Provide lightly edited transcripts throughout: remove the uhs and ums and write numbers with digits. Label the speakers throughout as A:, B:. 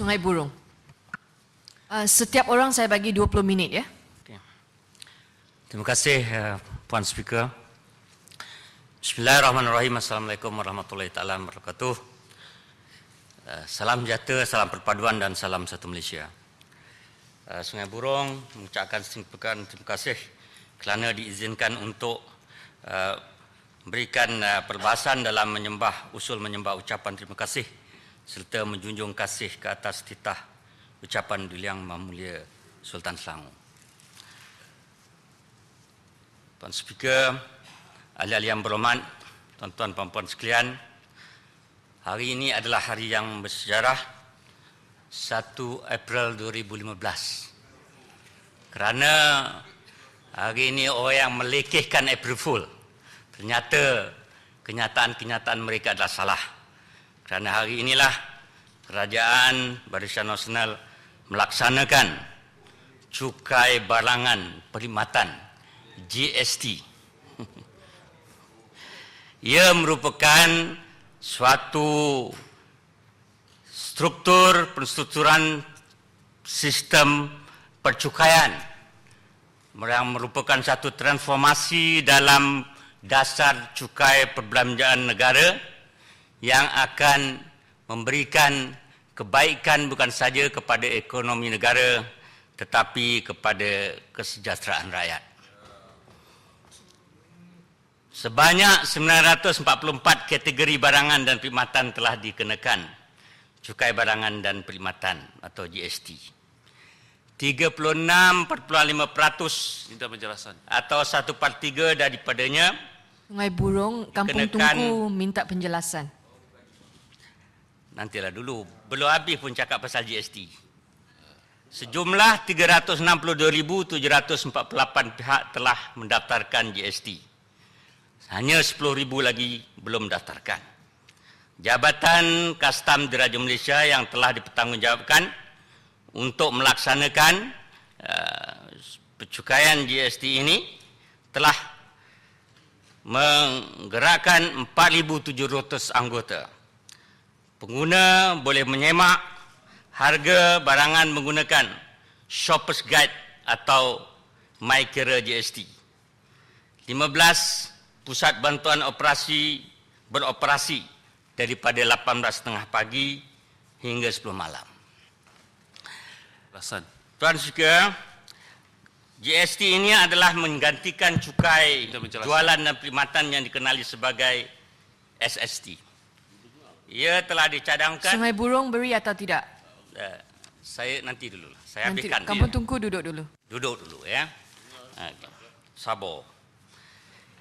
A: Sungai Burung. Setiap orang saya bagi 20 minit ya.
B: Okay. Terima kasih Puan Speaker. Bismillahirrahmanirrahim. Assalamualaikum warahmatullahi taala wabarakatuh. Salam sejahtera, salam perpaduan dan salam satu Malaysia. Sungai Burung mengucapkan terima kasih kerana diizinkan untuk memberikan perbahasan dalam usul menyembah ucapan terima kasih serta menjunjung kasih ke atas titah ucapan Duli Yang Maha Mulia Sultan Selangor. Puan Speaker, ahli-ahli yang berhormat, tuan-tuan puan-puan sekalian, hari ini adalah hari yang bersejarah, 1 April 2015. Kerana hari ini orang yang melekehkan April Fool, ternyata kenyataan-kenyataan mereka adalah salah. Kerana hari inilah Kerajaan Barisan Nasional melaksanakan cukai barangan perkhidmatan GST. Ia merupakan suatu penstrukturan sistem percukaian yang merupakan satu transformasi dalam dasar cukai perbelanjaan negara yang akan memberikan kebaikan bukan saja kepada ekonomi negara tetapi kepada kesejahteraan rakyat. Sebanyak 944 kategori barangan dan perkhidmatan telah dikenakan cukai barangan dan perkhidmatan atau GST. 36.5%
C: minta penjelasan
B: atau 1/3 daripadanya
A: Sungai Burung, Kampung Tunku minta penjelasan.
B: Nantilah dulu, belum habis pun cakap pasal GST. Sejumlah 362,748 pihak telah mendaftarkan GST. Hanya 10,000 lagi belum mendaftarkan. Jabatan Kastam Diraja Malaysia yang telah dipertanggungjawabkan untuk melaksanakan pencukaian GST ini telah menggerakkan 4,700 anggota. Pengguna boleh menyemak harga barangan menggunakan Shoppers Guide atau MyKira GST. 15 pusat bantuan operasi beroperasi daripada 18.30 pagi hingga 10 malam.
C: penjelasan
B: Tuan Speaker, GST ini adalah menggantikan cukai jualan dan perkhidmatan yang dikenali sebagai SST. Ia telah dicadangkan.
A: Sungai Burung beri atau tidak?
B: Saya nanti dulu. Saya
A: Nanti,
B: habiskan.
A: Kampung Tunku duduk dulu.
B: Duduk dulu ya. Sabar.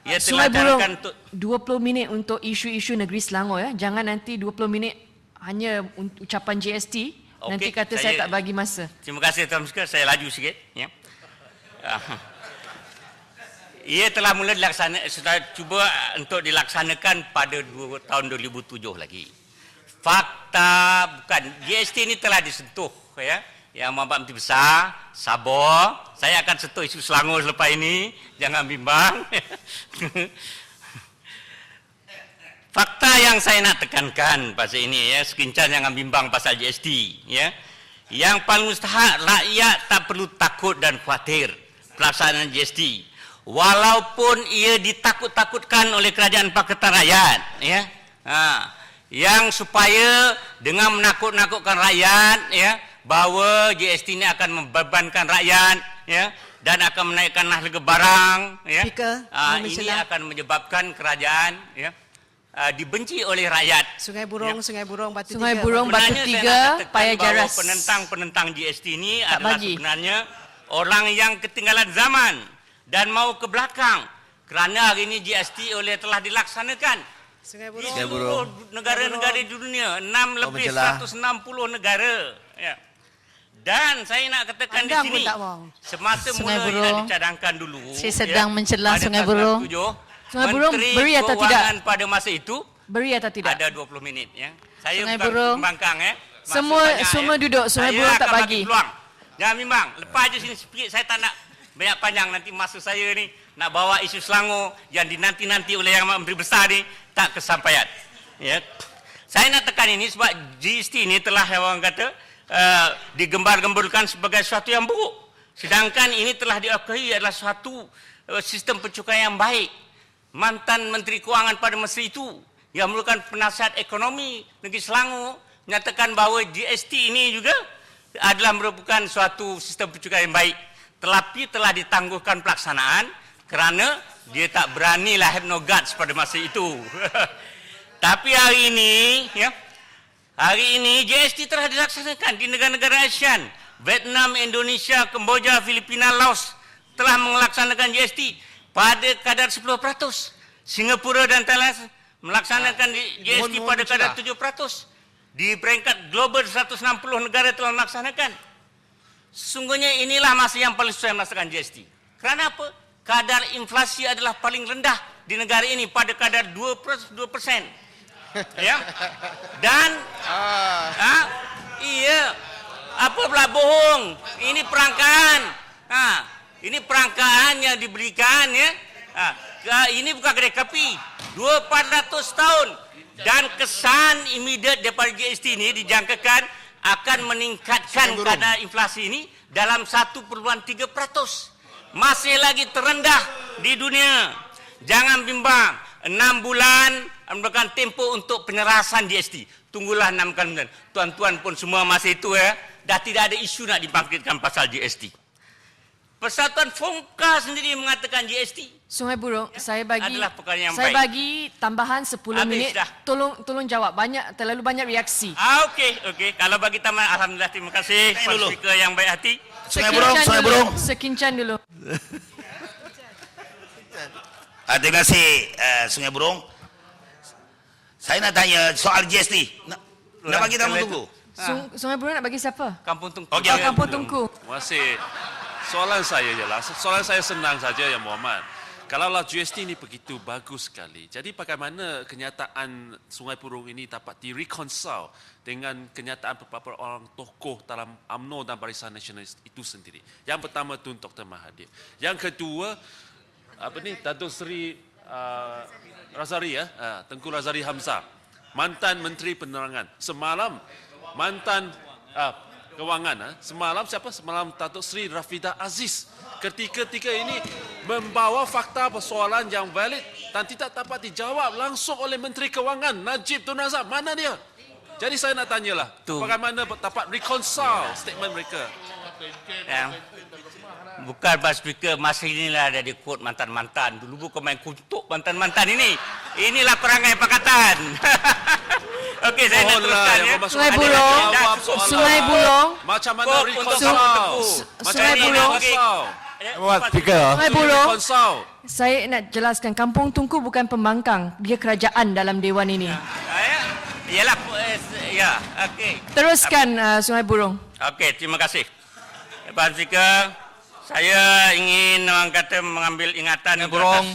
B: Ia
A: Sungai
B: telah
A: Burung,
B: cadangkan
A: 20 minit untuk isu-isu negeri Selangor ya. Jangan nanti 20 minit hanya ucapan GST.
B: Okey,
A: Nanti kata saya tak bagi masa.
B: Terima kasih Tuan Speaker, saya laju sikit ya. Ia telah mula sudah cuba untuk dilaksanakan pada tahun 2007 lagi. Fakta bukan GST ini telah disentuh ya. Yang Bapak Menteri Besar, sabar, saya akan sentuh isu Selangor selepas ini, jangan bimbang. Fakta yang saya nak tekankan pasal ini ya, sekincang jangan bimbang pasal GST ya. Yang paling mustahak rakyat tak perlu takut dan khawatir pelaksanaan GST. Walaupun ia ditakut-takutkan oleh kerajaan Pakatan Rakyat ya. Yang supaya dengan menakut-nakutkan rakyat ya, bahawa GST ini akan membebankan rakyat ya dan akan menaikkan harga barang ya. Ini akan menyebabkan kerajaan ya dibenci oleh rakyat.
D: Sungai Burung,
B: ya.
D: Batu
A: Sungai
D: Tiga.
A: Burung, Batu Tiga, Paya Jaras.
B: Penentang GST ini
A: tak
B: adalah
A: bagi.
B: sebenarnya orang yang ketinggalan zaman dan mau ke belakang. Kerana hari ini GST telah dilaksanakan
D: Sungai
B: di
D: Burung.
B: seluruh negara-negara di dunia, 160 negara. Ya. Dan saya nak katakan
D: Pandang
B: di
D: pun
B: sini,
D: tak mau.
B: semata
E: Sungai
B: mula
E: Burung.
B: nak dicadangkan dulu.
E: Saya sedang mencelah
B: pada
E: Sungai
B: tahun
E: Burung.
B: 97,
A: Sungai Burung
B: Menteri
A: beri atau tidak?
B: Keuangan pada masa itu
A: Beri atau tidak?
B: ada 20 minit. Ya. Saya
E: Sungai
B: bukan
E: Burung.
B: pembangkang. Maksud
A: Semua
B: banyak,
A: duduk. Sungai Burung tak
B: akan
A: bagi.
B: peluang. Jangan bimbang. Lepas je sini sikit, saya tak nak banyak panjang. Nanti masa saya ni nak bawa isu Selangor yang dinanti-nanti oleh Yang Menteri Besar ni tak kesampaian. Ya. Saya nak tekan ini sebab GST ini telah orang kata digembar-gemburkan sebagai sesuatu yang buruk. Sedangkan ini telah diakui adalah suatu sistem pencukaian yang baik. Mantan Menteri Kewangan pada masa itu yang merupakan penasihat ekonomi negeri Selangor menyatakan bahawa GST ini juga adalah merupakan suatu sistem pencukaian yang baik. Tetapi telah ditangguhkan pelaksanaan kerana dia tak beranilah have no guts pada masa itu. Tapi hari ini GST telah dilaksanakan di negara-negara ASEAN. Vietnam, Indonesia, Kemboja, Filipina, Laos telah melaksanakan GST pada kadar 10%. Singapura dan Thailand melaksanakan GST pada kadar 7%. Di peringkat global 160 negara telah melaksanakan. Sesungguhnya inilah masa yang paling susah melaksanakan GST. Kerana apa? Kadar inflasi adalah paling rendah di negara ini pada kadar 2%. Ya. Dan iya, apa pula bohong? Ini perangkaan. Ini perangkaan yang diberikan ya. Ini bukan kedai kopi. 400 tahun dan kesan immediate daripada GST ini dijangkakan akan meningkatkan kadar inflasi ini dalam 1.3%. Masih lagi terendah di dunia. Jangan bimbang, 6 bulan merupakan tempoh untuk penyerasan GST. Tunggulah 6 bulan. Tuan-tuan pun semua masa itu ya, dah tidak ada isu nak dibangkitkan pasal GST. Persatuan Fongka sendiri mengatakan GST
A: Sungai Buloh, saya bagi
B: adalah perkara yang
A: saya
B: baik.
A: bagi tambahan 10 minit.
B: dah.
A: Tolong jawab. Terlalu banyak reaksi.
B: Okey. Kalau bagi taman, alhamdulillah, terima kasih kepada speaker yang baik hati.
D: Sungai Burong.
A: Sekincan dulu.
D: Terima kasih Sungai Burong. Saya nak tanya soal GST. Nak bagi tamu tunggu.
A: Sungai Buloh nak bagi siapa?
B: Kampung Tungku.
D: Okey,
A: Kampung Tungku.
C: Terima kasih. Soalan saya jelas. Soalan saya senang saja ya Muhammad. Kalaulah GST ini begitu bagus sekali, jadi bagaimana kenyataan Sungai Burong ini dapat direconcile dengan kenyataan beberapa orang tokoh dalam UMNO dan Barisan Nasionalis itu sendiri? Yang pertama Tun Dr. Mahathir. Yang kedua, Datuk Seri Razari Tengku Razari Hamzah, mantan Menteri Penerangan. Semalam mantan Kewangan. Semalam Datuk Seri Rafidah Aziz. Ketika ini membawa fakta persoalan yang valid dan tidak dapat dijawab langsung oleh Menteri Kewangan Najib Tun Razak. Mana dia? Jadi saya nak tanyalah, bagaimana dapat reconcile statement mereka?
B: Ya. Bukan Pak Speaker, masa inilah ada di quote mantan-mantan. Dulu bukan main kutuk mantan-mantan ini. Inilah perangai pakatan. Okey, saya nak teruskan ya.
A: Sungai Buloh. Sungai Buloh.
C: Macam mana reconcile?
A: Sungai Buloh. Sungai Buloh. Saya nak jelaskan, Kampung Tungku bukan pembangkang. Dia kerajaan dalam dewan ini.
B: Yalah, ya, okey.
A: Teruskan Sungai Buloh.
B: Okey, terima kasih. Pak Speaker, saya ingin orang kata mengambil ingatan
E: Burong,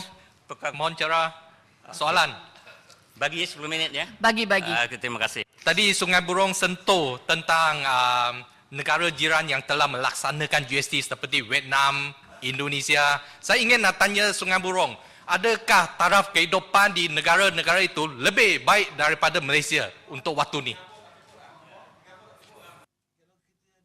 E: mohon cerah. Soalan.
B: Bagi 10 minit ya.
A: Bagi.
B: Terima kasih.
E: Tadi Sungai Burong sentuh tentang negara jiran yang telah melaksanakan GST seperti Vietnam, Indonesia. Saya ingin nak tanya Sungai Burong, adakah taraf kehidupan di negara-negara itu lebih baik daripada Malaysia untuk waktu ni?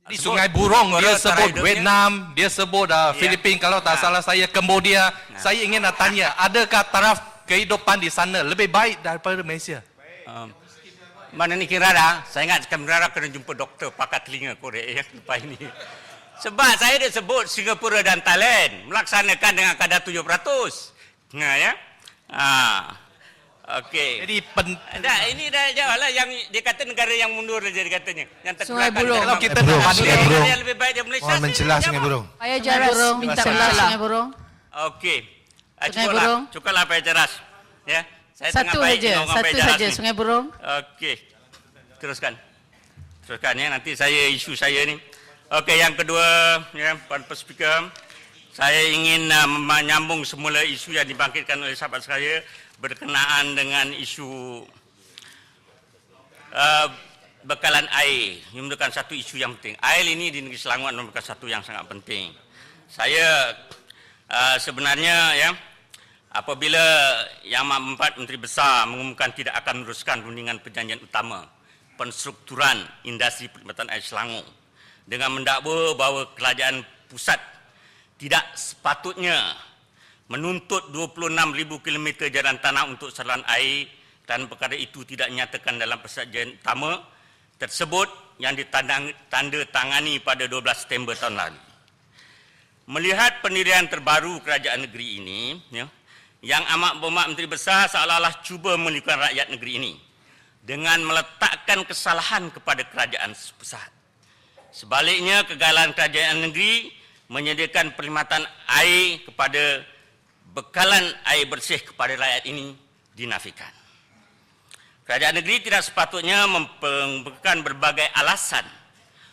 E: Di Sungai Burong dia sebut Vietnam, dia sebut Filipina, kalau tak salah saya Kemboja. Saya ingin nak tanya, adakah taraf kehidupan di sana lebih baik daripada Malaysia?
B: Mana ni kira dah? Saya ingat kira kena jumpa doktor pakar telinga korek yang lepas ini. Sebab saya dah sebut Singapura dan Thailand melaksanakan dengan kadar 7%. Ya. Okey.
E: Jadi
B: ini dah jawab lah yang dia kata negara yang mundur saja dia katanya. Yang
A: Sungai Buloh.
E: Kalau kita nak banding
B: negara yang lebih baik dari Malaysia.
F: Mohon mencelah Sungai Burong.
A: Saya Jaras minta mencelah.
B: Okey.
G: Sungai Burong.
B: Cukuplah Pak Jaras. Ya. Saya
G: Satu saja Sungai Burong.
B: Okey. Teruskan ya, nanti saya isu saya ni. Okey, yang kedua ya, Puan Speaker, saya ingin menyambung semula isu yang dibangkitkan oleh sahabat saya berkenaan dengan isu bekalan air. Ini merupakan satu isu yang penting. Air ini di negeri Selangor merupakan satu yang sangat penting. Saya sebenarnya ya, apabila Yang Amat Menteri Besar mengumumkan tidak akan meneruskan rundingan perjanjian utama penstrukturan industri perkhidmatan air Selangor dengan mendakwa bahawa kerajaan pusat tidak sepatutnya menuntut 26,000 km jalan tanah untuk saluran air dan perkara itu tidak dinyatakan dalam persetujuan utama tersebut yang ditandatangani pada 12 September tahun lalu. Melihat pendirian terbaru kerajaan negeri ini, yang amat berhormat Menteri Besar seolah-olah cuba melibatkan rakyat negeri ini dengan meletakkan kesalahan kepada kerajaan pusat. Sebaliknya, kegagalan kerajaan negeri menyediakan perkhidmatan air kepada bekalan air bersih kepada rakyat ini dinafikan. Kerajaan negeri tidak sepatutnya memberikan berbagai alasan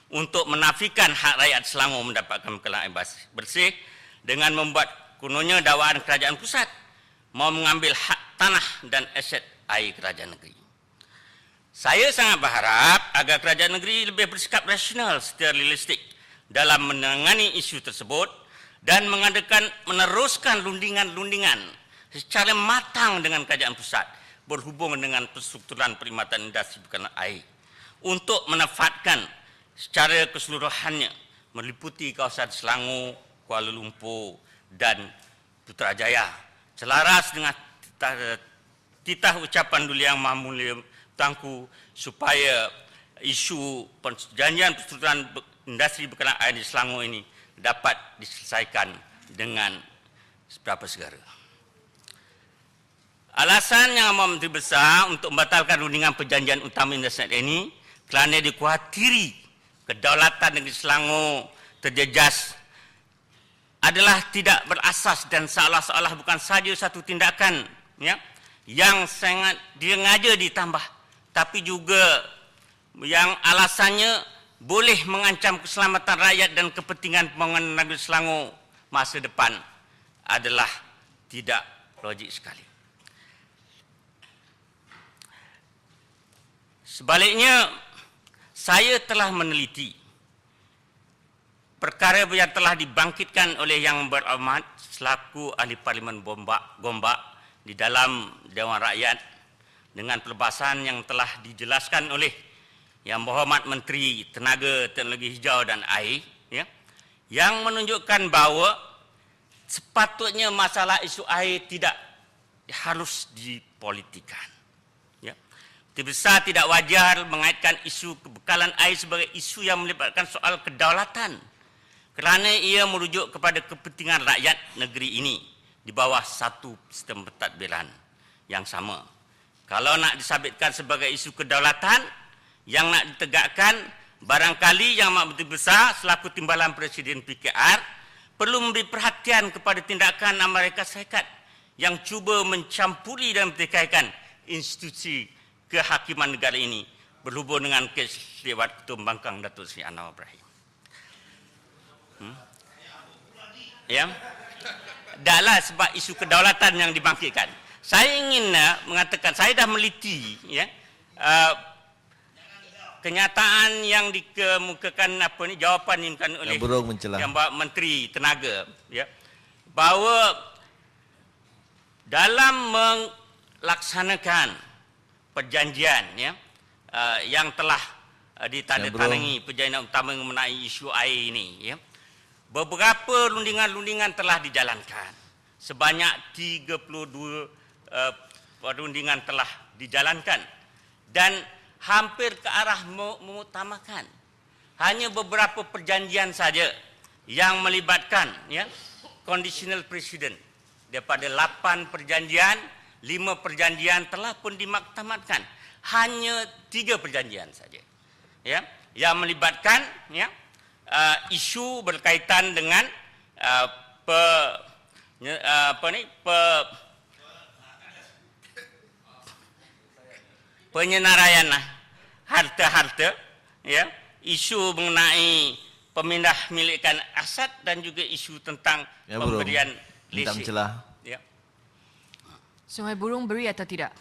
B: untuk menafikan hak rakyat Selangor mendapatkan bekalan air bersih dengan membuat kononnya dakwaan kerajaan pusat mau mengambil hak tanah dan aset air kerajaan negeri. Saya sangat berharap agar kerajaan negeri lebih bersikap rasional secara realistik dalam menangani isu tersebut dan meneruskan rundingan-rundingan secara matang dengan kerajaan pusat berhubungan dengan perstrukturan perkhidmatan industri bekalan air untuk menafatkan secara keseluruhannya meliputi kawasan Selangor, Kuala Lumpur dan Putrajaya selaras dengan titah ucapan Duli Yang Maha Mulia Tuanku supaya isu perjanjian perstrukturan industri bekalan air di Selangor ini dapat diselesaikan dengan seberapa segera. Alasan yang amat Menteri Besar untuk membatalkan rundingan perjanjian utama industri ini kerana dikhawatiri kedaulatan negeri Selangor terjejas adalah tidak berasas dan seolah-olah bukan sahaja satu tindakan yang sangat disengaja ditambah, tapi juga yang alasannya boleh mengancam keselamatan rakyat dan kepentingan pembangunan negeri Selangor masa depan adalah tidak logik sekali. Sebaliknya, saya telah meneliti perkara yang telah dibangkitkan oleh Yang Berhormat selaku ahli Parlimen Gombak di dalam Dewan Rakyat dengan perbahasan yang telah dijelaskan oleh Yang Berhormat Menteri Tenaga, Teknologi Hijau dan Air, yang menunjukkan bahawa sepatutnya masalah isu air tidak harus dipolitikan. Menteri Besar tidak wajar mengaitkan isu kebekalan air sebagai isu yang melibatkan soal kedaulatan kerana ia merujuk kepada kepentingan rakyat negeri ini di bawah satu sistem pentadbiran yang sama. Kalau nak disabitkan sebagai isu kedaulatan yang nak ditegakkan, barangkali Yang Amat Menteri Besar selaku Timbalan Presiden PKR perlu memberi perhatian kepada tindakan Amerika Syarikat yang cuba mencampuri dan mentikaikan institusi kehakiman negara ini berhubung dengan kes lewat Ketua Pembangkang Datuk Seri Anwar Ibrahim. Dahlah sebab isu kedaulatan yang dibangkitkan. Saya ingin mengatakan, saya dah meliti kenyataan yang dikemukakan jawapan ini oleh Yang Menteri Tenaga, bahawa dalam melaksanakan perjanjian yang telah ditandatangani perjanjian utama mengenai isu air ini, beberapa rundingan-rundingan telah dijalankan. Sebanyak 32 rundingan telah dijalankan dan hampir ke arah mengutamakan. Hanya beberapa perjanjian saja yang melibatkan conditional precedent. Daripada 8 perjanjian, 5 perjanjian telah pun dimaktamatkan. Hanya 3 perjanjian saja yang melibatkan isu berkaitan dengan penyenaraian harta-harta, isu mengenai pemindah milikan aset dan juga isu tentang pemberian lesen.
A: Sungai Burung beri atau tidak?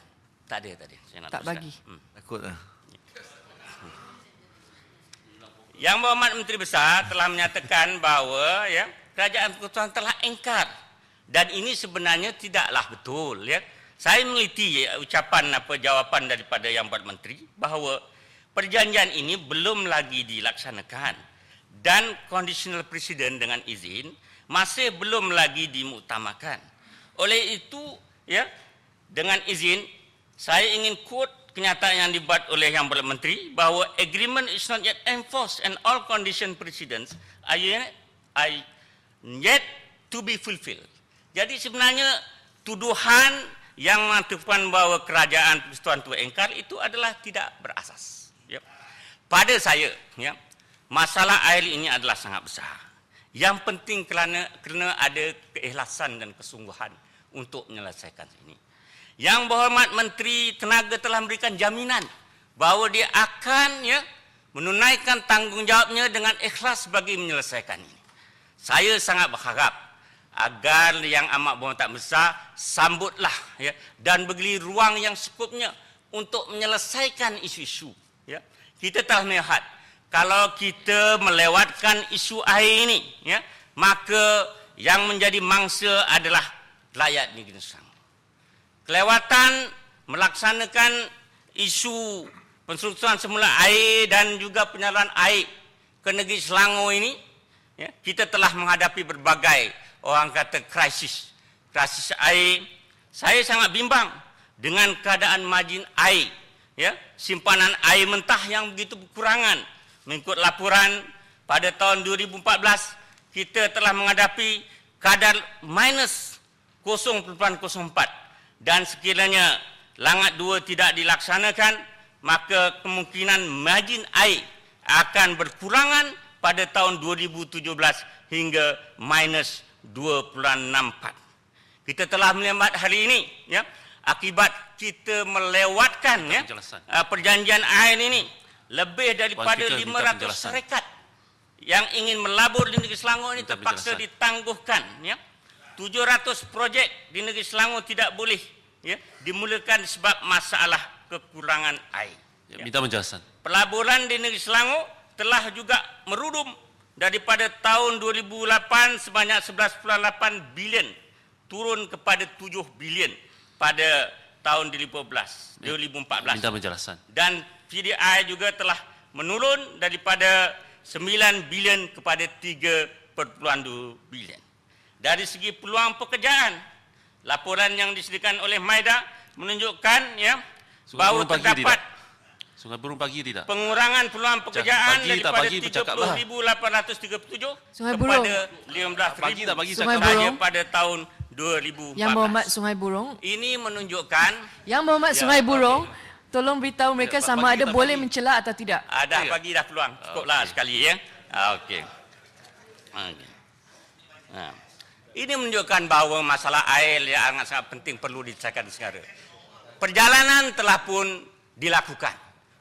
B: Tak ada tadi. Saya nak
A: Tak
B: teruskan.
A: bagi.
D: Takutlah.
B: Yang Berhormat Menteri Besar telah menyatakan bahawa kerajaan persekutuan telah engkar dan ini sebenarnya tidaklah betul. Saya meneliti ucapan jawapan daripada Yang Berhormat Menteri bahawa perjanjian ini belum lagi dilaksanakan dan conditional precedent dengan izin masih belum lagi dimuktamarkan. Oleh itu, ya, dengan izin saya ingin quote kenyataan yang dibuat oleh Yang Berhormat Menteri bahawa agreement is not yet enforced and all condition precedents are yet to be fulfilled. Jadi sebenarnya tuduhan yang mengatakan bahawa kerajaan Persekutuan Tua Engkar itu adalah tidak berasas. Ya. Pada saya, ya, masalah air ini adalah sangat besar. Yang penting kerana ada keikhlasan dan kesungguhan untuk menyelesaikan ini. Yang Berhormat Menteri Tenaga telah memberikan jaminan bahawa dia akan, ya, menunaikan tanggungjawabnya dengan ikhlas bagi menyelesaikan ini. Saya sangat berharap agar Yang Amat Berhormat Tak Besar sambutlah, ya, dan beri ruang yang secukupnya untuk menyelesaikan isu-isu. Ya. Kita telah melihat kalau kita melewatkan isu air ini, ya, maka yang menjadi mangsa adalah rakyat negeri Selangor. Kelewatan melaksanakan isu penstrukturan semula air dan juga penyaluran air ke negeri Selangor ini, ya, kita telah menghadapi berbagai orang kata krisis air. Saya sangat bimbang dengan keadaan margin air, ya, simpanan air mentah yang begitu berkurangan. Mengikut laporan pada tahun 2014 kita telah menghadapi kadar minus 0.04 dan sekiranya Langat 2 tidak dilaksanakan maka kemungkinan margin air akan berkurangan pada tahun 2017 hingga minus 2.64. Kita telah melihat hari ini, ya, akibat kita melewatkan, ya, perjanjian air ini, lebih daripada 500 syarikat yang ingin melabur di negeri Selangor ini terpaksa ditangguhkan, ya. 700 projek di negeri Selangor tidak boleh, ya, dimulakan sebab masalah kekurangan air.
C: Ya, minta penjelasan.
B: Pelaburan di negeri Selangor telah juga merudum daripada tahun 2008 sebanyak 11.8 bilion turun kepada 7 bilion pada tahun 2014.
C: Minta penjelasan.
B: Dan PDI juga telah menurun daripada 9 bilion kepada 3.2 bilion. Dari segi peluang pekerjaan, laporan yang disediakan oleh Maida menunjukkan, ya, bahawa terdapat
C: Sungai Burung pagi tidak?
B: pengurangan peluang pekerjaan
C: pagi,
B: daripada
C: pagi, bercakaplah.
B: 30.837
A: Sungai Burung.
B: kepada 15.000
C: pagi,
A: Sungai
C: cakap.
A: Burung.
B: pada tahun 2014.
A: Yang Berhormat Sungai Burung,
B: Ini menunjukkan
A: Yang Berhormat Sungai Burung, tolong beritahu mereka
C: Ya,
A: sama
C: pagi
A: ada
C: tak
A: boleh
C: pagi.
A: mencela atau tidak.
B: ada bagi dah peluang. Cukuplah sekali, ya. Okey. Okey. Ini menunjukkan bahawa masalah air yang sangat penting perlu diselesaikan segera. Perjalanan telah pun dilakukan.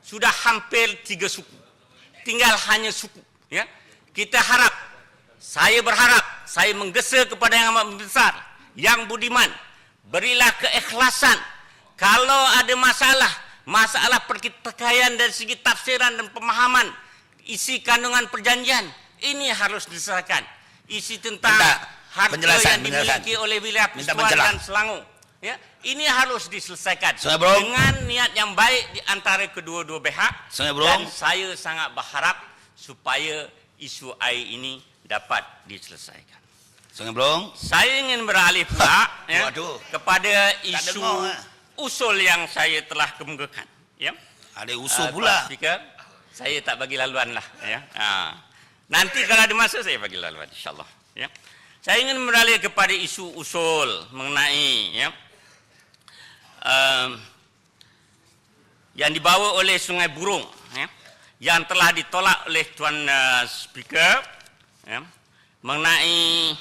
B: Sudah hampir 3 suku. Tinggal hanya suku, ya. Kita harap, saya berharap, saya menggesa kepada Yang Amat Besar, Yang Budiman, berilah keikhlasan. Kalau ada masalah pertikaian dari segi tafsiran dan pemahaman isi kandungan perjanjian, ini harus diselesaikan. Isi tentang harta yang dimiliki oleh wilayah Persekutuan dan Selangor, ya, ini harus diselesaikan dengan niat yang baik di antara kedua-dua pihak. Dan saya sangat berharap supaya isu air ini dapat diselesaikan. Saya ingin beralih pula, ya, kepada isu usul yang saya telah kemukakan, ya.
D: Ada usul pula.
B: Speaker, saya tak bagi laluan lah, ya. Nanti kalau ada masa saya bagi laluan, insyaAllah, ya. Saya ingin beralih kepada isu usul mengenai, ya, yang dibawa oleh Sungai Burung, ya, yang telah ditolak oleh Tuan Speaker, ya, mengenai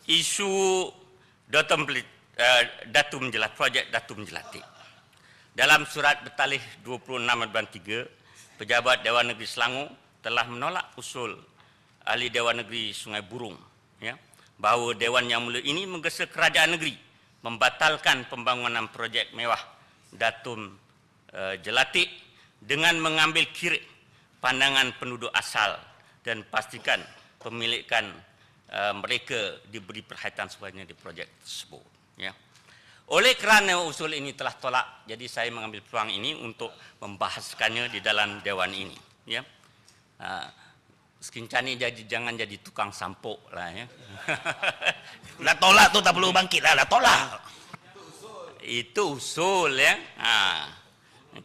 B: isu Datum Jelat, projek Datum Jelatik. Dalam surat bertalih 26/3, Pejabat Dewan Negeri Selangor telah menolak usul Ahli Dewan Negeri Sungai Burung, ya, bahawa Dewan Yang Mulia ini menggesa kerajaan negeri membatalkan pembangunan projek mewah Datum Jelatik dengan mengambil kira pandangan penduduk asal dan pastikan pemilikan mereka diberi perhatian sebanyak di projek tersebut, ya. Oleh kerana usul ini telah tolak, jadi saya mengambil peluang ini untuk membahaskannya di dalam Dewan ini. Ya. Sekincani jangan jadi tukang sampuk lah ya.
D: Lah tolak tu tak perlu bangkit lah tolak.
B: Itu usul ya.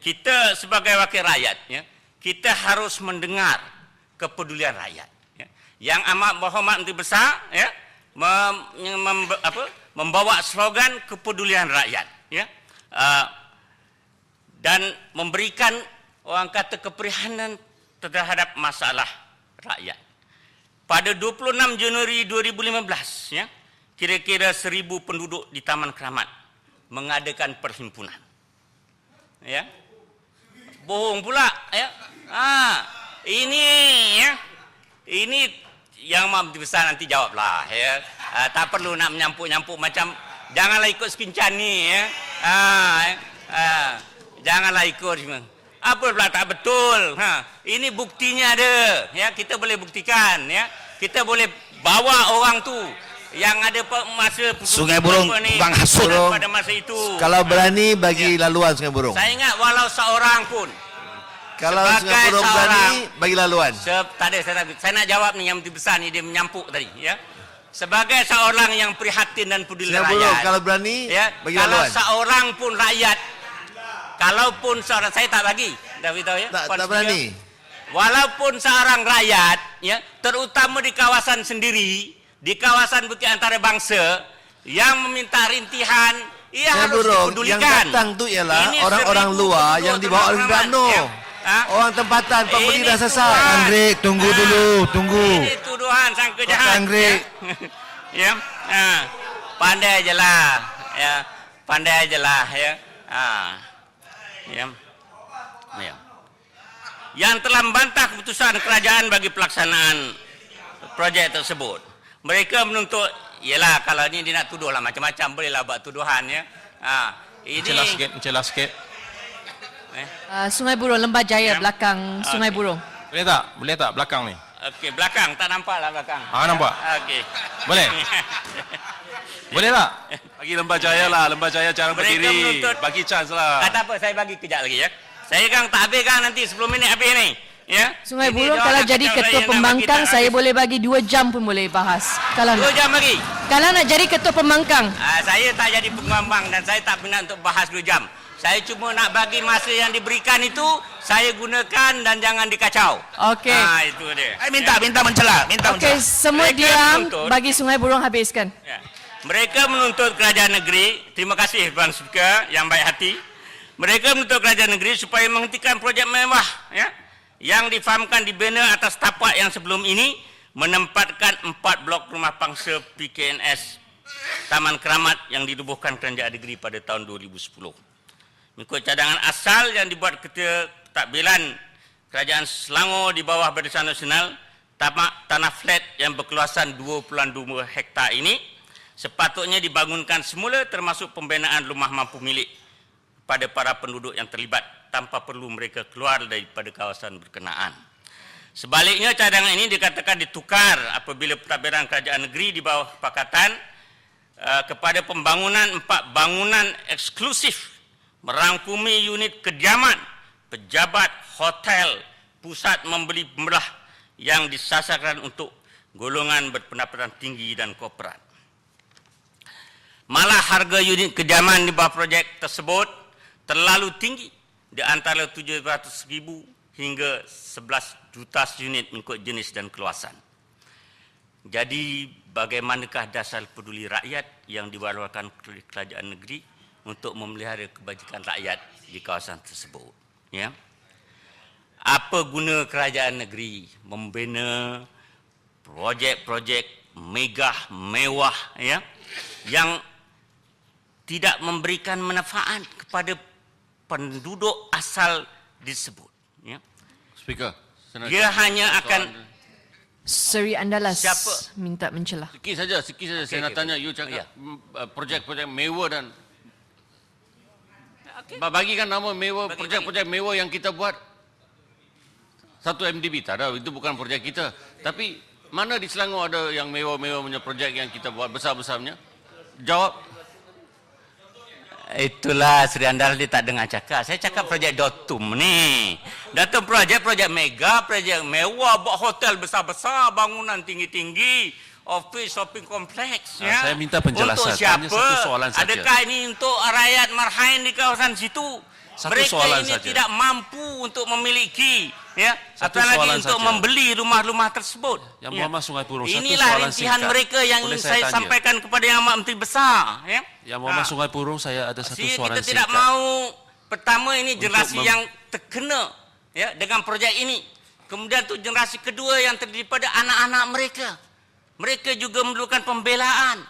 B: Kita sebagai wakil rakyat ya, kita harus mendengar kepedulian rakyat. Ya. Yang amat berhormat Menteri Besar ya, membawa slogan kepedulian rakyat ya. Dan memberikan orang kata keprihanan terhadap masalah rakyat. Pada 26 Januari 2015 ya, kira-kira 1,000 penduduk di Taman Keramat mengadakan perhimpunan. Ya. Bohong pula ya. Ini ya. Ini yang Menteri Besar nanti jawablah ya. Tak perlu nak menyampuk-nyampuk macam janganlah ikut sekincan ni ya. Janganlah ikut semua. Apa pula tak betul? Ini buktinya ada. Ya, kita boleh buktikan. Ya, kita boleh bawa orang tu yang ada masa
D: Sungai Burung Bang Hasut
B: pada masa itu.
F: Kalau berani bagi laluan Sungai Burung.
B: Saya ingat walau seorang pun.
F: Kalau
B: sebagai
F: Sungai Burung berani bagi laluan.
B: Tadi saya nak jawab ni yang Menteri Besar ni dia menyampuk tadi. Ya. Sebagai seorang yang prihatin dan peduli
F: Sungai
B: rakyat.
F: Burung kalau berani
B: ya,
F: bagi
B: kalau
F: laluan.
B: seorang pun rakyat, kalaupun seorang saya tak bagi, dah beritahu ya.
F: Tak berani.
B: Walaupun seorang rakyat, ya, terutama di kawasan sendiri, di kawasan Bukit Antarabangsa, yang meminta rintihan, ia
F: Sungai
B: harus
F: Burung
B: dipedulikan.
F: yang datang tu ialah
B: Ini
F: orang-orang
B: 1,000
F: luar
B: penduduk
F: yang dibawa oleh
B: Taman
F: Gano.
B: Keramat, ya.
F: Orang tempatan, pembeli
B: Ini
F: dah sesat.
B: tuduhan.
F: Anggrek, tunggu dulu, tunggu.
B: Ini tuduhan sangka jahat.
F: Anggrek.
B: Ya. Pandai je lah. Ya. Pandai je lah ya. Ya. Ya. Yang telah membantah keputusan kerajaan bagi pelaksanaan projek tersebut. Mereka menuntut, ialah kalau ni dia nak tuduh lah macam-macam, bolehlah buat tuduhan ya. Ini
E: Mencelah sikit.
A: Sungai Burung, Lembah Jaya belakang Sungai Burung.
E: Boleh tak belakang ni?
B: okey, belakang tak nampak lah belakang.
E: Nampak?
B: Okey.
E: Boleh? Boleh tak?
C: Bagi Lembah Jaya lah, Lembah Jaya jangan
B: Mereka
C: berdiri.
B: menuntut-
C: Bagi chance lah.
B: Tak apa, saya bagi kejap lagi ya. Saya kan tak habis kan nanti 10 minit habis ni. Ya.
A: Sungai
B: Ini
A: Burung
B: dia
A: kalau
B: orang
A: jadi
B: kata
A: ketua
B: saya nak bagi
A: pembangkang
B: tak
A: saya
B: habis.
A: boleh bagi 2 jam pun boleh bahas. Kalau
B: 2
A: nak.
B: jam lagi.
A: Kalau nak jadi ketua pembangkang.
B: Saya tak jadi pengambang dan saya tak minat untuk bahas 2 jam. Saya cuma nak bagi masa yang diberikan itu saya gunakan dan jangan dikacau.
A: Okey.
B: Itu dia.
D: Minta mencela, minta
A: Okey,
D: mencela.
A: semua
B: Mereka
A: diam
B: menuntut-
A: bagi Sungai Burung habiskan.
B: Ya. Mereka menuntut kerajaan negeri, terima kasih Tuan Speaker yang baik hati. Mereka menuntut kerajaan negeri supaya menghentikan projek mewah ya, yang difahamkan dibina atas tapak yang sebelum ini menempatkan 4 blok rumah pangsa PKNS Taman Keramat yang dirubuhkan kerajaan negeri pada tahun 2010. Mengikut cadangan asal yang dibuat ketika takbiran Kerajaan Selangor di bawah Barisan Nasional, tanah flat yang berkeluasan 2.2 hektar ini sepatutnya dibangunkan semula termasuk pembinaan rumah mampu milik pada para penduduk yang terlibat tanpa perlu mereka keluar daripada kawasan berkenaan. Sebaliknya cadangan ini dikatakan ditukar apabila pentadbiran kerajaan negeri di bawah pakatan kepada pembangunan 4 bangunan eksklusif merangkumi unit kediaman, pejabat, hotel, pusat membeli belah yang disasarkan untuk golongan berpendapatan tinggi dan korporat. Malah harga unit kediaman di bawah projek tersebut terlalu tinggi, di antara 700,000 hingga 11 juta unit mengikut jenis dan keluasan. Jadi bagaimanakah dasar peduli rakyat yang diwakilkan kerajaan negeri untuk memelihara kebajikan rakyat di kawasan tersebut? Ya. Apa guna kerajaan negeri membina projek-projek megah mewah ya, yang tidak memberikan manfaat kepada penduduk asal disebut ya.
H: Speaker,
B: Dia hanya akan
A: Seri Andalas
B: Siapa?
A: minta mencelah.
H: sikit saja saya nak tanya you cakap projek-projek mewah dan bagikan nama mewah, projek-projek mewah yang kita buat 1 MDB tak ada, itu bukan projek kita. Tapi mana di Selangor ada yang mewah-mewah punya projek yang kita buat besar-besarnya? Jawab.
B: Itulah Sri Andal dia tak dengar cakap. Saya cakap projek Dotum ni. Dotum projek mega, projek mewah, buat hotel besar-besar, bangunan tinggi-tinggi, office shopping kompleks. Ya.
C: Saya minta penjelasan.
B: Untuk
C: Hanya
B: siapa?
C: satu soalan saja.
B: Adakah ini untuk rakyat Marhain di kawasan situ?
C: Satu
B: Mereka
C: soalan
B: ini
C: saja.
B: tidak mampu untuk memiliki, ya,
C: Satu
B: apalagi
C: soalan
B: untuk
C: saja.
B: membeli rumah-rumah tersebut.
C: Yang
B: Ya.
C: Muhammad Sungai Buloh, satu
B: Inilah
C: soalan
B: rintihan
C: singkat.
B: mereka yang
C: Boleh
B: ingin
C: saya
B: saya
C: tanya?
B: sampaikan kepada Yang Amat Menteri Besar. Ya.
C: Yang Muhammad
B: Ah.
C: Sungai Buloh, saya ada satu
B: Kita
C: soalan
B: tidak
C: singkat.
B: mau pertama ini generasi
C: mem-
B: yang terkena ya dengan projek ini. Kemudian tu generasi kedua yang terdiri pada anak-anak mereka. Mereka juga memerlukan pembelaan.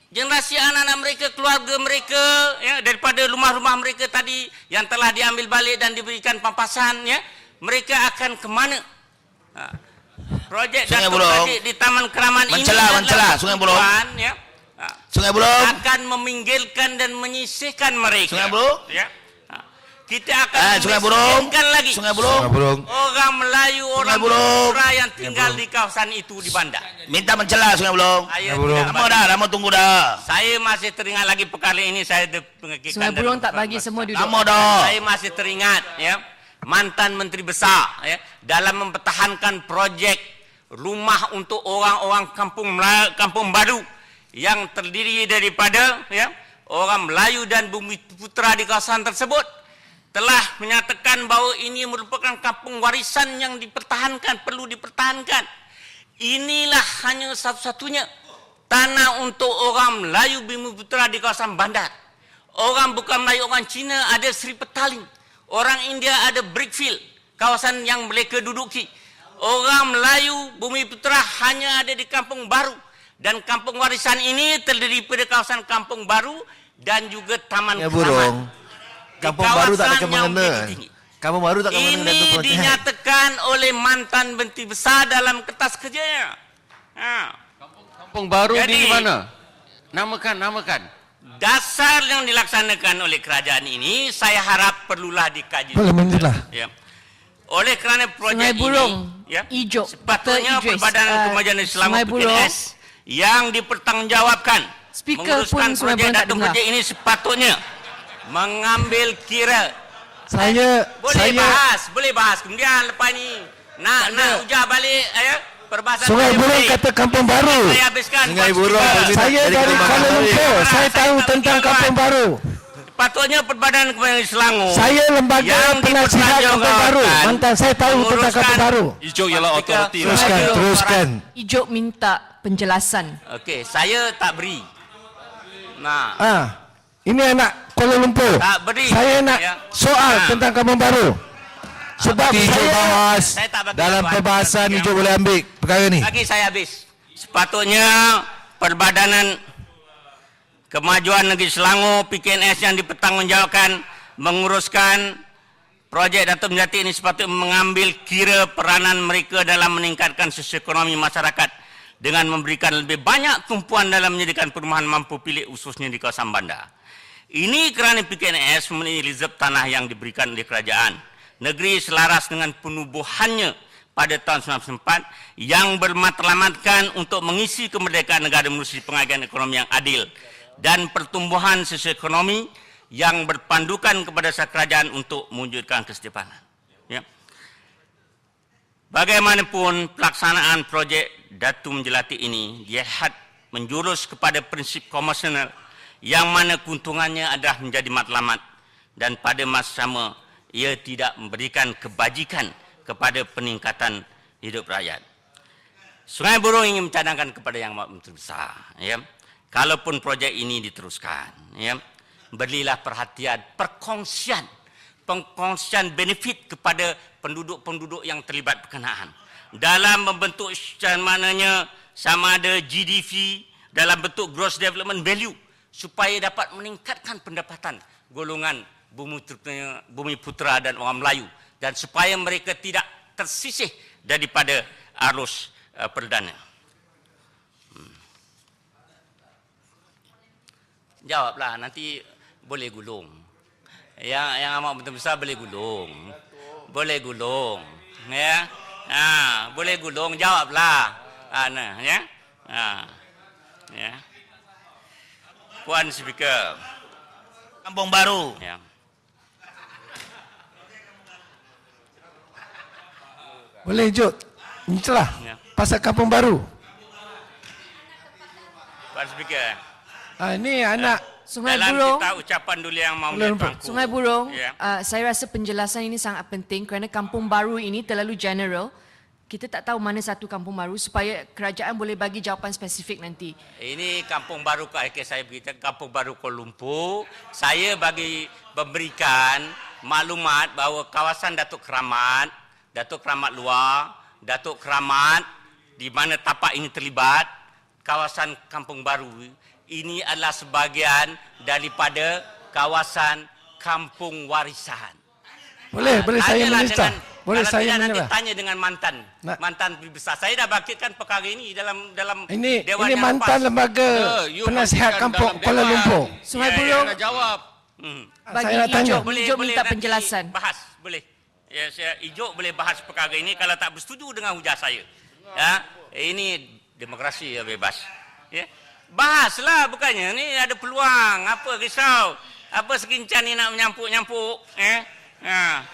B: Generasi anak-anak mereka, keluarga mereka ya, daripada rumah-rumah mereka tadi yang telah diambil balik dan diberikan pampasan ya, mereka akan ke mana? Projek
D: Sungai
B: Datuk
D: Buloh.
B: Radik di Taman Keramat ini
D: Mencela,
B: adalah
D: mencela, Sungai Buloh.
B: tujuan, ya,
D: Sungai Buloh.
B: akan meminggirkan dan menyisihkan mereka.
D: Sungai Buloh.
B: Ya. Kita akan
D: Sungai Buloh.
B: memiskinkan lagi
D: Sungai Buloh.
F: Sungai Buloh.
B: orang Melayu, orang
D: Buloh.
B: Madura yang tinggal di kawasan itu di Bandar.
D: Minta mencela Sungai Buloh.
B: Saya
F: Sungai Buloh.
B: tidak
D: Lama dah, lama tunggu dah.
B: Saya masih teringat lagi perkara ini saya pengekikan.
A: Sungai Buloh tak bagi semua duduk.
D: Lama dah.
B: Saya masih teringat ya mantan Menteri Besar ya dalam mempertahankan projek rumah untuk orang-orang kampung baru yang terdiri daripada ya orang Melayu dan bumi putra di kawasan tersebut telah menyatakan bahawa ini merupakan kampung warisan yang dipertahankan, perlu dipertahankan. Inilah hanya satu-satunya tanah untuk orang Melayu bumi putra di kawasan Bandar. Orang bukan Melayu, orang Cina ada Seri Petaling. Orang India ada Brickfield, kawasan yang mereka duduki. Orang Melayu bumi putra hanya ada di Kampung Baru. Dan kampung warisan ini terdiri pada kawasan Kampung Baru dan juga Taman
F: Ya
B: Keramat.
F: burung. Kampung baru tak ada
B: Kawasan yang
F: kemana.
B: begitu tinggi.
F: Kampung baru tak kemana dengan
B: Ini
F: tu projek.
B: dinyatakan oleh mantan Menteri Besar dalam kertas kerjanya.
H: Kampung baru
B: Jadi-
H: di mana? Namakan.
B: Dasar yang dilaksanakan oleh kerajaan ini saya harap perlulah dikaji.
F: Alhamdulillah.
B: Ya. Oleh kerana projek
A: Sungai Buloh,
B: ini ya,
A: Ijuk,
B: sepatutnya
A: Dr. Idris,
B: Perbadanan Kemajuan Islam
A: Sungai Buloh.
B: PKS yang dipertanggungjawabkan
A: Speaker
B: menguruskan
A: pun Sungai
B: projek
A: Buloh tak
B: Datuk
A: dengar.
B: Projek ini sepatutnya mengambil kira.
F: Saya
B: Boleh bahas. Kemudian lepas ni nak ujar balik ya perbahasan
F: Sungai
B: Perdana
F: Buloh
B: Menteri.
F: kata Kampung Baru.
B: Saya habiskan
F: Sungai
B: buat
F: Buloh
B: speaker.
F: saya dari Kuala Lumpur. Saya tahu tentang Kampung Baru.
B: Patutnya Perbadanan Kemajuan Selangor
F: Saya lembaga
B: yang
F: penasihat Kampung Baru.
B: dipertanggungjawabkan
F: Mantan saya tahu tentang
B: menguruskan
F: Kampung Baru.
C: Ijuk ialah otoriti.
B: Sungai
F: Teruskan,
B: Buloh.
F: teruskan.
A: Ijuk minta penjelasan.
B: Okey, saya tak beri. Nah,
F: Ini anak Kuala Lumpur.
B: Tak beri.
F: Saya nak
B: Ya.
F: soal tentang Kampung Baru. Sebab
B: Ijuk
F: saya
B: bahas Saya tak bagi
F: dalam
B: tuan.
F: perbahasan
B: Ya.
F: Ijuk boleh ambil perkara ni.
B: Bagi saya habis. Sepatutnya Perbadanan Kemajuan Negeri Selangor PKNS yang dipertanggungjawabkan menguruskan projek Datuk Menjati ini sepatutnya mengambil kira peranan mereka dalam meningkatkan sosioekonomi masyarakat dengan memberikan lebih banyak tumpuan dalam menyediakan perumahan mampu pilih khususnya di kawasan bandar. Ini kerana PKNS mempunyai reserve tanah yang diberikan oleh kerajaan negeri selaras dengan penubuhannya pada tahun 1994 yang bermatlamatkan untuk mengisi kemerdekaan negara melalui pengajian ekonomi yang adil dan pertumbuhan sosioekonomi yang berpandukan kepada dasar kerajaan untuk mewujudkan kesetiakawanan. Ya. Bagaimanapun pelaksanaan projek Datu Menjelati ini dilihat menjurus kepada prinsip komersial yang mana keuntungannya adalah menjadi matlamat dan pada masa sama ia tidak memberikan kebajikan kepada peningkatan hidup rakyat. Sungai Buloh ingin mencadangkan kepada Yang Amat Menteri Besar, ya, kalaupun projek ini diteruskan, ya, berilah perhatian perkongsian benefit kepada penduduk-penduduk yang terlibat berkenaan dalam membentuk mananya sama ada GDP dalam bentuk gross development value supaya dapat meningkatkan pendapatan golongan bumi putra dan orang Melayu dan supaya mereka tidak tersisih daripada arus perdana. Jawablah, nanti boleh gulung. Yang amat betul besar boleh gulung. Boleh gulung. Ya. Boleh gulung, jawablah. Ya. Ya. Puan Speaker.
D: Kampung Baru.
B: Ya.
F: Boleh Jod. Inilah
B: Ya.
F: pasal Kampung Baru.
B: Puan Speaker.
F: Ini anak
A: Sungai
B: Dalam
A: Burong.
B: kita ucapan dulu yang mau
F: Boleh,
B: dirangkum.
A: Sungai Burong,
B: Ya.
A: saya rasa penjelasan ini sangat penting kerana kampung baru ini terlalu general. Kita tak tahu mana satu kampung baru supaya kerajaan boleh bagi jawapan spesifik nanti.
B: Ini kampung baru saya beritahu kampung baru Kuala Lumpur. Saya memberikan maklumat bahawa kawasan Datuk Keramat Luar, Datuk Keramat di mana tapak ini terlibat, kawasan kampung baru ini adalah sebahagian daripada kawasan kampung warisan.
F: boleh saya
B: Tanyalah
F: menyesal. Boleh
B: kalau
F: saya
B: tidak nanti
F: menyerah.
B: tanya dengan mantan Menteri Besar. Saya dah bangkitkan perkara ini dalam
F: Ini
B: Dewan yang
F: mantan
B: lepas.
F: lembaga
H: You
F: penasihat
H: bangkitkan
F: kampung
H: dalam
F: Kuala
H: dewan.
F: Lumpur.
A: Sungai
B: Ya,
A: Burong,
H: Kena jawab.
A: bagi
F: Saya nak tanya.
A: Ijuk minta
B: nanti
A: penjelasan.
B: Bahas, boleh. Ya, Ijuk boleh bahas perkara ini kalau tak bersetuju dengan hujah saya. Ya, ini demokrasi ya bebas. Ya. Bahaslah bukannya ni ada peluang. Apa risau? Apa sekincan ni nak menyampuk-nyampuk? Ha.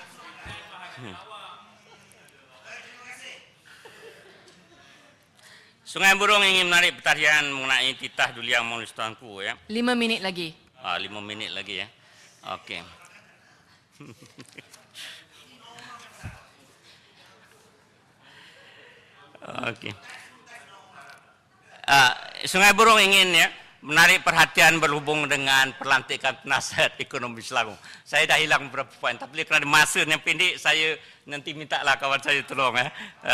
B: Sungai Burong ingin menarik pertanyaan mengenai titah dulu yang menulis tuanku ya.
A: 5 minit lagi.
B: 5 minit lagi ya. Okey. Okey. Sungai Burong ingin ya menarik perhatian berhubung dengan pelantikan penasihat ekonomi Selangor. Saya dah hilang beberapa poin tapi kerana masa yang pendek saya nanti mintalah kawan saya tolong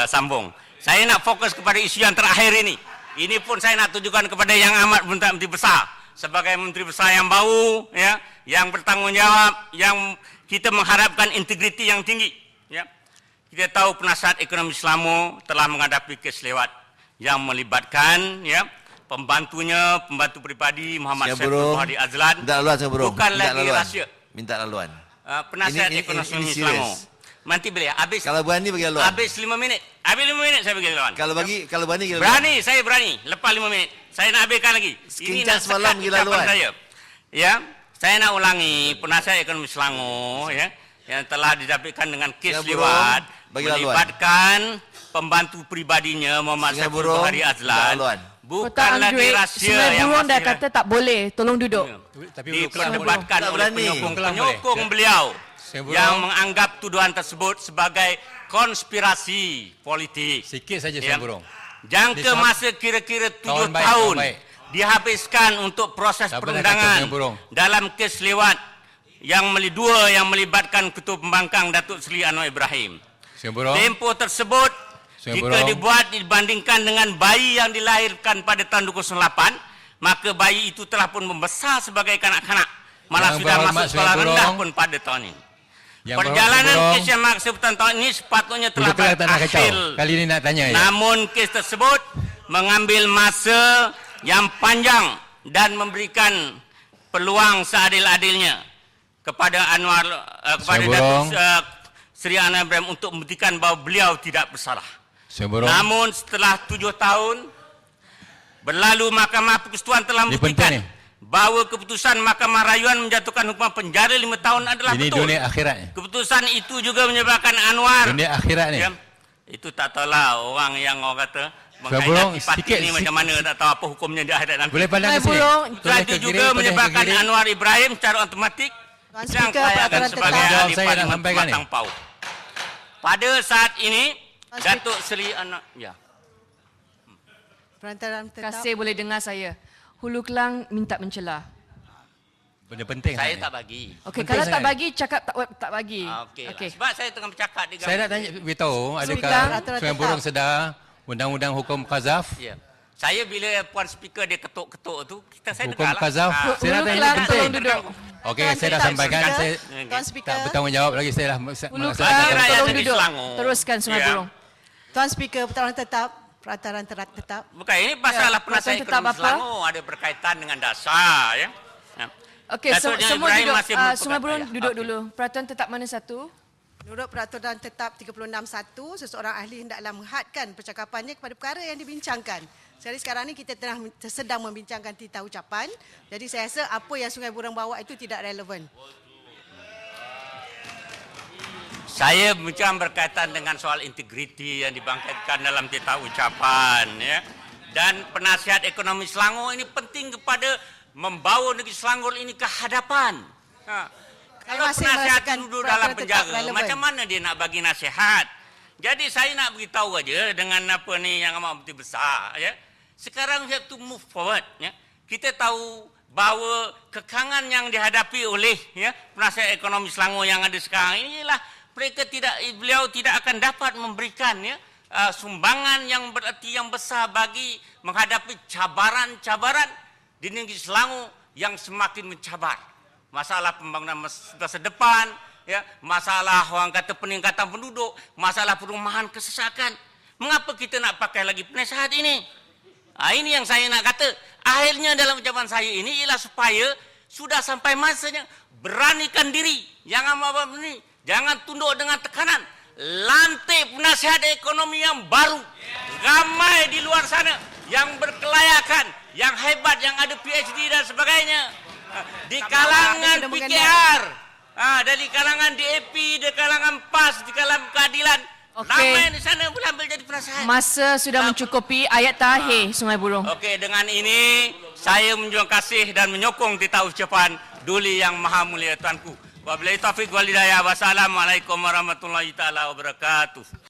B: sambung. Saya nak fokus kepada isu yang terakhir ini. Ini pun saya nak tunjukkan kepada yang amat Menteri Besar sebagai Menteri Besar yang baru ya, yang bertanggungjawab, yang kita mengharapkan integriti yang tinggi ya. Kita tahu penasihat ekonomi Selangor telah menghadapi kes lewat yang melibatkan ya pembantu pribadi Muhammad Saiful Bahari Azlan.
I: Minta laluan saya burung.
B: Bukan
I: Minta
B: lagi
I: laluan.
B: rahsia.
I: Minta laluan.
B: Penasihat
I: Ini
B: ekonomi
I: serius.
B: Selangor. Nanti boleh habis.
I: Kalau berani bagi laluan.
B: Habis 5 minit. Habis 5 minit saya bagi laluan.
I: Kalau berani bagi laluan.
B: Berani, saya berani. Lepas 5 minit. Saya nak habiskan lagi.
I: Sekincang
B: nak
I: semalam
B: sekat
I: bagi
B: ucapan
I: laluan.
B: saya. Ya, saya nak ulangi penasihat ekonomi Selangor ya yang telah didapatkan dengan kes
I: Sungai Burong,
B: lewat
I: bagi laluan.
B: melibatkan pembantu pribadinya Muhammad
I: Sungai
B: Saiful
I: Burong,
B: Bahari
I: bagi
B: Azlan.
I: laluan.
B: Bukan
A: Kota
B: lagi
A: Anggrek,
B: rahsia
A: Sungai
B: yang
A: Burong dah
B: masih
A: kata tak boleh. Tolong duduk.
B: diperdebatkan
I: Tak
B: oleh
I: berani.
B: penyokong beliau yang menganggap tuduhan tersebut sebagai konspirasi politik.
J: Sikit saja
B: Ya.
J: Sungai Burong.
B: Jangka masa kira-kira 7
J: Kawan baik,
B: tahun
J: kawan baik.
B: dihabiskan untuk proses
J: Tak boleh
B: perundangan
J: kata Sungai Burong.
B: dalam kes lewat yang melibatkan Ketua Pembangkang Datuk Seri Anwar Ibrahim.
J: Sungai Burong.
B: Tempoh tersebut
J: Sungai
B: jika
J: Burong.
B: dibandingkan dengan bayi yang dilahirkan pada tahun 2008, maka bayi itu telah pun membesar sebagai kanak-kanak. Malah
J: Yang
B: sudah
J: berhormat
B: masuk sekolah
J: Sungai
B: rendah
J: Burong.
B: pun pada tahun ini.
J: Yang
B: Perjalanan
J: berhormat
B: kes yang maksudkan tahun ini sepatutnya telah
J: Duduklah tak nak kacau.
B: berakhir.
J: Kali ini nak tanya ya.
B: Namun kes tersebut mengambil masa yang panjang dan memberikan peluang seadil-adilnya kepada kepada
J: Sungai Burong.
B: Datuk Seri Anwar Ibrahim untuk membuktikan bahawa beliau tidak bersalah.
J: Sungai Burong.
B: Namun setelah 7 tahun berlalu, Mahkamah Persekutuan telah
J: Ini
B: membuktikan
J: penting ni.
B: bahawa keputusan Mahkamah Rayuan menjatuhkan hukuman penjara 5 tahun adalah
J: Ini
B: betul.
J: dunia akhirat ni.
B: Keputusan itu juga menyebabkan Anwar
J: Dunia akhirat ni.
B: ya, itu tak tahulah orang yang orang kata
J: Burong,
B: menghayati parti
J: sikit,
B: ini macam mana, tak tahu apa hukumnya di akhirat nanti.
J: Boleh pandang ke
A: Sungai
J: sini.
A: Burong.
B: Keputusan itu juga menyebabkan Anwar Ibrahim secara otomatik
G: Tuan
B: sedang
G: Speaker,
B: kelayakan
G: peraturan
B: sebagai
G: tetap.
J: Jawab
B: ahli
J: saya nak
B: parlimen
J: sampaikan ni.
B: Pematang Pau. Pada saat ini
G: Tuan
B: Datuk Seri Anwar ya.
G: Perantaraan
A: Terima
G: tetap.
A: kasih boleh dengar saya. Hulu Kelang minta mencela.
J: Benda penting.
B: Saya
J: sangat
B: tak
J: ni.
B: bagi.
A: Okey,
J: Penting
A: kalau tak
J: sangat.
A: bagi cakap tak bagi.
B: Okey.
A: Okey.
B: Sebab saya tengah bercakap di
J: Saya nak tanya, beritahu
A: Speaker.
J: adakah
G: Peraturan
J: Sungai
G: tetap.
J: Burong sedar undang-undang hukum Qazaf?
B: Ya. Saya bila Puan Speaker dia ketuk-ketuk tu, saya
J: Hukum
B: dengarlah.
J: Qazaf.
B: Ah.
J: Saya nak
A: Hulu
J: tanya
A: Kelang
J: penting.
A: tolong duduk.
J: Okey,
G: Tuan
J: saya dah
G: Speaker.
J: sampaikan. Saya
G: Tuan Speaker.
J: tak bertanggung jawab lagi. Saya dah
A: Hulu
J: melaksanakan.
A: Kelang
B: rakyat
A: tolong
B: di
A: duduk.
B: Selangor.
A: Teruskan Sungai
B: Ya.
A: Burong.
G: Tuan Speaker, peraturan tetap. Peraturan tetap.
B: Bukan, ini pasal
A: Ya,
B: penasihat
A: tetap
B: ekonomi
A: apa?
B: Selangor ada berkaitan dengan dasar ya. Ya.
A: Okey,
B: Datuk Yang
A: semua
B: Ibrahim
A: duduk.
B: masih merupakan-
A: Sungai Burong
B: Ya,
A: duduk
B: okey.
A: dulu. Peraturan tetap mana satu?
G: Menurut Peraturan Tetap 36(1), seseorang ahli hendaklah menghadkan percakapannya kepada perkara yang dibincangkan. Jadi sekarang ni kita sedang membincangkan titah ucapan. Jadi saya rasa apa yang Sungai Burong bawa itu tidak relevan.
B: Saya bincang berkaitan dengan soal integriti yang dibangkitkan dalam titah ucapan, ya. Dan penasihat ekonomi Selangor ini penting kepada membawa negeri Selangor ini ke hadapan. Kalau
G: masih
B: penasihat
G: merasakan
B: duduk
G: peraturan
B: dalam
G: tetap
B: penjara,
G: relevan.
B: macam mana dia nak bagi nasihat? Jadi saya nak beritahu aja dengan apa ni yang amat betul besar, ya. Sekarang we have to move forward, ya. Kita tahu bahawa kekangan yang dihadapi oleh, ya, penasihat ekonomi Selangor yang ada sekarang ini ialah beliau tidak akan dapat memberikan, ya, sumbangan yang berarti yang besar bagi menghadapi cabaran-cabaran di negeri Selangor yang semakin mencabar. Masalah pembangunan masa depan, ya, masalah orang kata peningkatan penduduk, masalah perumahan kesesakan. Mengapa kita nak pakai lagi penasihat ini? Ini yang saya nak kata. Akhirnya dalam ucapan saya ini ialah supaya sudah sampai masanya beranikan diri. Jangan ini, jangan tunduk dengan tekanan. Lantik penasihat ekonomi yang baru. Ramai di luar sana yang berkelayakan, yang hebat, yang ada PhD dan sebagainya. Di kalangan PKR, dari kalangan DAP, di kalangan PAS, di kalangan keadilan. Ramai di sana boleh ambil jadi penasihat.
A: Masa sudah mencukupi. Ayat terakhir Sungai Buloh.
B: Okey, dengan ini saya menjuang kasih dan menyokong titah ucapan Duli Yang Maha Mulia Tuanku. Wabillahi taufiq wal hidayah. Wassalamualaikum warahmatullahi taala wabarakatuh.